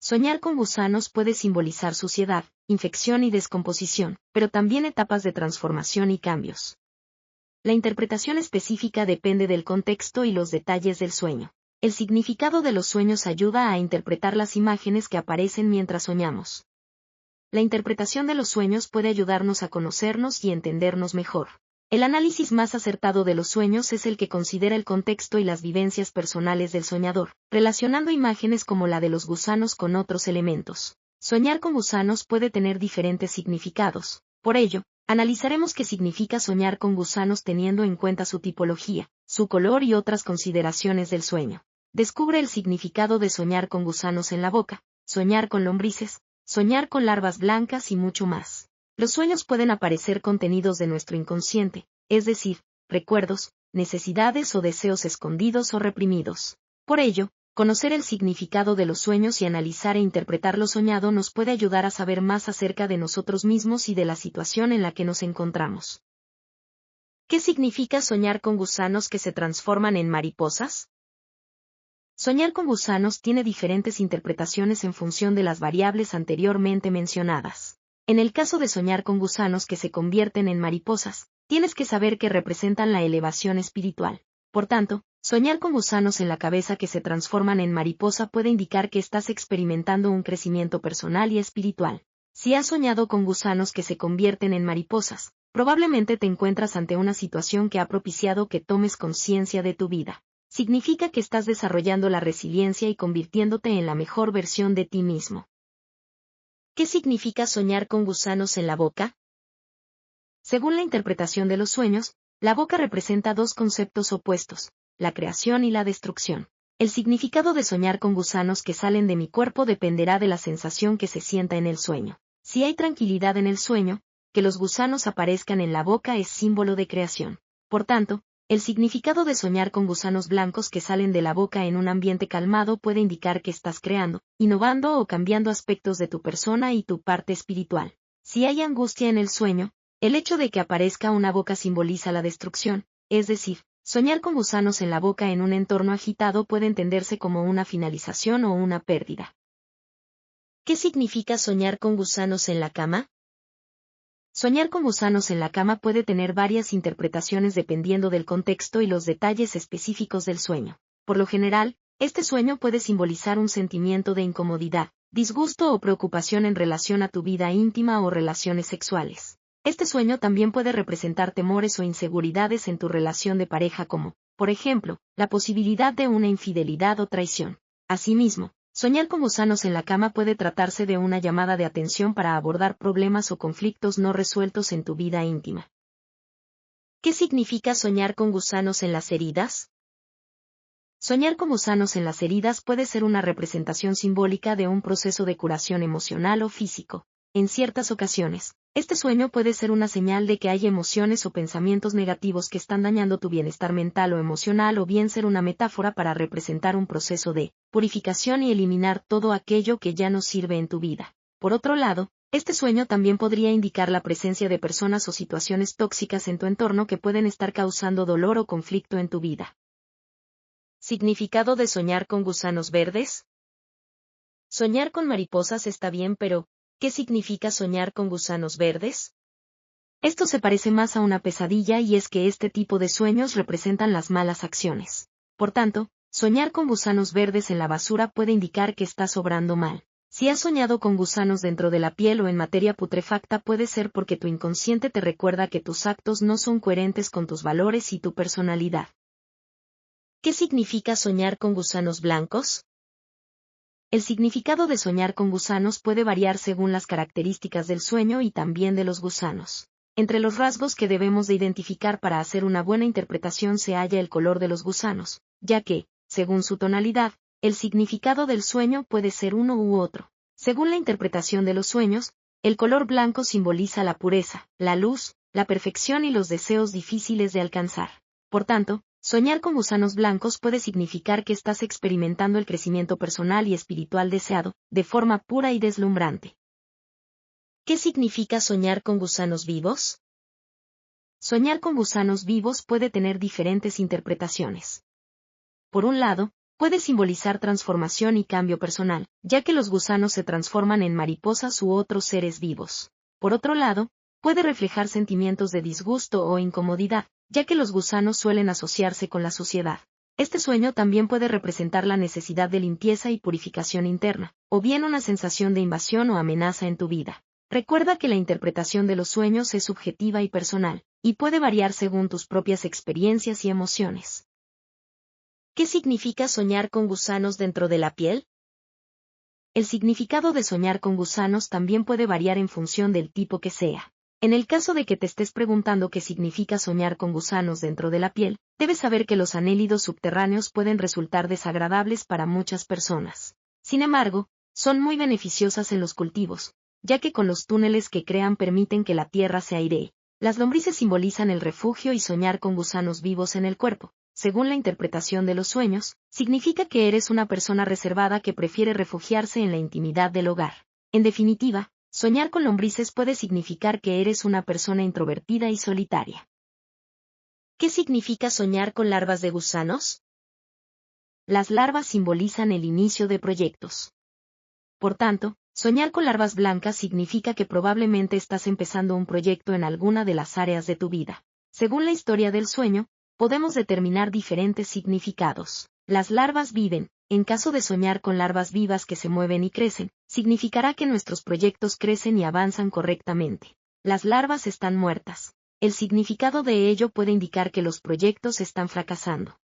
Soñar con gusanos puede simbolizar suciedad, infección y descomposición, pero también etapas de transformación y cambios. La interpretación específica depende del contexto y los detalles del sueño. El significado de los sueños ayuda a interpretar las imágenes que aparecen mientras soñamos. La interpretación de los sueños puede ayudarnos a conocernos y entendernos mejor. El análisis más acertado de los sueños es el que considera el contexto y las vivencias personales del soñador, relacionando imágenes como la de los gusanos con otros elementos. Soñar con gusanos puede tener diferentes significados. Por ello, analizaremos qué significa soñar con gusanos teniendo en cuenta su tipología, su color y otras consideraciones del sueño. Descubre el significado de soñar con gusanos en la boca, soñar con lombrices, soñar con larvas blancas y mucho más. Los sueños pueden aparecer contenidos de nuestro inconsciente, es decir, recuerdos, necesidades o deseos escondidos o reprimidos. Por ello, conocer el significado de los sueños y analizar e interpretar lo soñado nos puede ayudar a saber más acerca de nosotros mismos y de la situación en la que nos encontramos. ¿Qué significa soñar con gusanos que se transforman en mariposas? Soñar con gusanos tiene diferentes interpretaciones en función de las variables anteriormente mencionadas. En el caso de soñar con gusanos que se convierten en mariposas, tienes que saber que representan la elevación espiritual. Por tanto, soñar con gusanos en la cabeza que se transforman en mariposa puede indicar que estás experimentando un crecimiento personal y espiritual. Si has soñado con gusanos que se convierten en mariposas, probablemente te encuentras ante una situación que ha propiciado que tomes conciencia de tu vida. Significa que estás desarrollando la resiliencia y convirtiéndote en la mejor versión de ti mismo. ¿Qué significa soñar con gusanos en la boca? Según la interpretación de los sueños, la boca representa dos conceptos opuestos, la creación y la destrucción. El significado de soñar con gusanos que salen de mi cuerpo dependerá de la sensación que se sienta en el sueño. Si hay tranquilidad en el sueño, que los gusanos aparezcan en la boca es símbolo de creación. Por tanto, el significado de soñar con gusanos blancos que salen de la boca en un ambiente calmado puede indicar que estás creando, innovando o cambiando aspectos de tu persona y tu parte espiritual. Si hay angustia en el sueño, el hecho de que aparezca una boca simboliza la destrucción, es decir, soñar con gusanos en la boca en un entorno agitado puede entenderse como una finalización o una pérdida. ¿Qué significa soñar con gusanos en la cama? Soñar con gusanos en la cama puede tener varias interpretaciones dependiendo del contexto y los detalles específicos del sueño. Por lo general, este sueño puede simbolizar un sentimiento de incomodidad, disgusto o preocupación en relación a tu vida íntima o relaciones sexuales. Este sueño también puede representar temores o inseguridades en tu relación de pareja como, por ejemplo, la posibilidad de una infidelidad o traición. Asimismo, soñar con gusanos en la cama puede tratarse de una llamada de atención para abordar problemas o conflictos no resueltos en tu vida íntima. ¿Qué significa soñar con gusanos en las heridas? Soñar con gusanos en las heridas puede ser una representación simbólica de un proceso de curación emocional o físico. En ciertas ocasiones, este sueño puede ser una señal de que hay emociones o pensamientos negativos que están dañando tu bienestar mental o emocional, o bien ser una metáfora para representar un proceso de purificación y eliminar todo aquello que ya no sirve en tu vida. Por otro lado, este sueño también podría indicar la presencia de personas o situaciones tóxicas en tu entorno que pueden estar causando dolor o conflicto en tu vida. ¿Significado de soñar con gusanos verdes? Soñar con mariposas está bien, pero ¿qué significa soñar con gusanos verdes? Esto se parece más a una pesadilla, y es que este tipo de sueños representan las malas acciones. Por tanto, soñar con gusanos verdes en la basura puede indicar que estás obrando mal. Si has soñado con gusanos dentro de la piel o en materia putrefacta, puede ser porque tu inconsciente te recuerda que tus actos no son coherentes con tus valores y tu personalidad. ¿Qué significa soñar con gusanos blancos? El significado de soñar con gusanos puede variar según las características del sueño y también de los gusanos. Entre los rasgos que debemos de identificar para hacer una buena interpretación se halla el color de los gusanos, ya que, según su tonalidad, el significado del sueño puede ser uno u otro. Según la interpretación de los sueños, el color blanco simboliza la pureza, la luz, la perfección y los deseos difíciles de alcanzar. Por tanto, soñar con gusanos blancos puede significar que estás experimentando el crecimiento personal y espiritual deseado, de forma pura y deslumbrante. ¿Qué significa soñar con gusanos vivos? Soñar con gusanos vivos puede tener diferentes interpretaciones. Por un lado, puede simbolizar transformación y cambio personal, ya que los gusanos se transforman en mariposas u otros seres vivos. Por otro lado, puede reflejar sentimientos de disgusto o incomodidad, ya que los gusanos suelen asociarse con la suciedad. Este sueño también puede representar la necesidad de limpieza y purificación interna, o bien una sensación de invasión o amenaza en tu vida. Recuerda que la interpretación de los sueños es subjetiva y personal, y puede variar según tus propias experiencias y emociones. ¿Qué significa soñar con gusanos dentro de la piel? El significado de soñar con gusanos también puede variar en función del tipo que sea. En el caso de que te estés preguntando qué significa soñar con gusanos dentro de la piel, debes saber que los anélidos subterráneos pueden resultar desagradables para muchas personas. Sin embargo, son muy beneficiosas en los cultivos, ya que con los túneles que crean permiten que la tierra se airee. Las lombrices simbolizan el refugio y soñar con gusanos vivos en el cuerpo, según la interpretación de los sueños, significa que eres una persona reservada que prefiere refugiarse en la intimidad del hogar. En definitiva, soñar con lombrices puede significar que eres una persona introvertida y solitaria. ¿Qué significa soñar con larvas de gusanos? Las larvas simbolizan el inicio de proyectos. Por tanto, soñar con larvas blancas significa que probablemente estás empezando un proyecto en alguna de las áreas de tu vida. Según la historia del sueño, podemos determinar diferentes significados. Las larvas viven. En caso de soñar con larvas vivas que se mueven y crecen, significará que nuestros proyectos crecen y avanzan correctamente. Las larvas están muertas. El significado de ello puede indicar que los proyectos están fracasando.